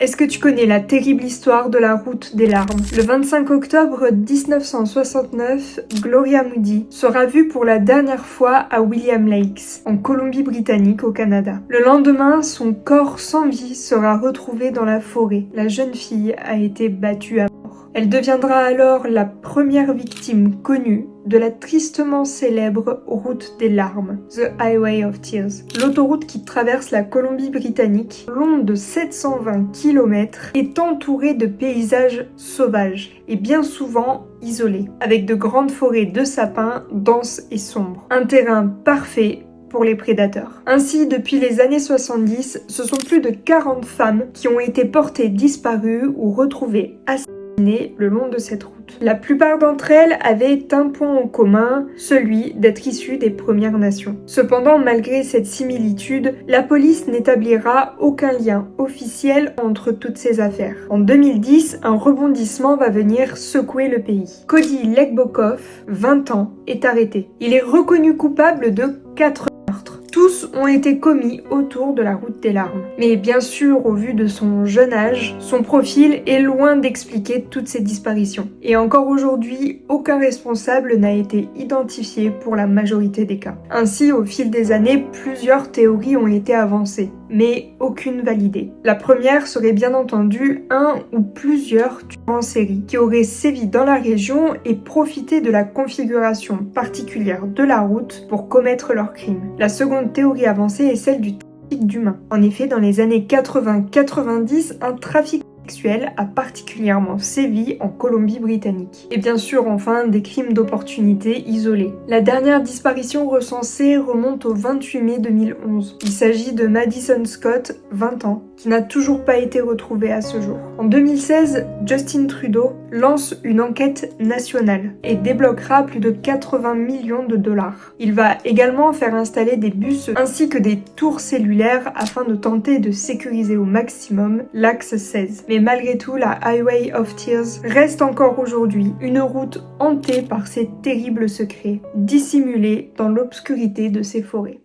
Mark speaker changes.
Speaker 1: Est-ce que tu connais la terrible histoire de la route des larmes? Le 25 octobre 1969, Gloria Moody sera vue pour la dernière fois à William Lakes, en Colombie-Britannique au Canada. Le lendemain, son corps sans vie sera retrouvé dans la forêt. La jeune fille a été battue à mort. Elle deviendra alors la première victime connue de la tristement célèbre route des larmes, The Highway of Tears. L'autoroute qui traverse la Colombie-Britannique, longue de 720 km, est entourée de paysages sauvages et bien souvent isolés, avec de grandes forêts de sapins denses et sombres. Un terrain parfait pour les prédateurs. Ainsi, depuis les années 70, ce sont plus de 40 femmes qui ont été portées disparues ou retrouvées assassinées le long de cette route. La plupart d'entre elles avaient un point en commun, celui d'être issues des Premières Nations. Cependant, malgré cette similitude, la police n'établira aucun lien officiel entre toutes ces affaires. En 2010, un rebondissement va venir secouer le pays. Cody Legbokov, 20 ans, est arrêté. Il est reconnu coupable de 4 meurtres. Tous ont été commis autour de la route des larmes. Mais bien sûr, au vu de son jeune âge, son profil est loin d'expliquer toutes ces disparitions. Et encore aujourd'hui, aucun responsable n'a été identifié pour la majorité des cas. Ainsi, au fil des années, plusieurs théories ont été avancées, mais aucune validée. La première serait bien entendu un ou plusieurs tueurs en série qui auraient sévi dans la région et profité de la configuration particulière de la route pour commettre leurs crimes. La seconde théorie avancée est celle du trafic d'humains. En effet, dans les années 80-90, un trafic sexuel a particulièrement sévi en Colombie-Britannique. Et bien sûr, enfin, des crimes d'opportunité isolés. La dernière disparition recensée remonte au 28 mai 2011. Il s'agit de Madison Scott, 20 ans, qui n'a toujours pas été retrouvée à ce jour. En 2016, Justin Trudeau lance une enquête nationale et débloquera plus de 80 millions de dollars. Il va également faire installer des bus ainsi que des tours cellulaires afin de tenter de sécuriser au maximum l'axe 16. Mais malgré tout, la Highway of Tears reste encore aujourd'hui une route hantée par ses terribles secrets, dissimulés dans l'obscurité de ses forêts.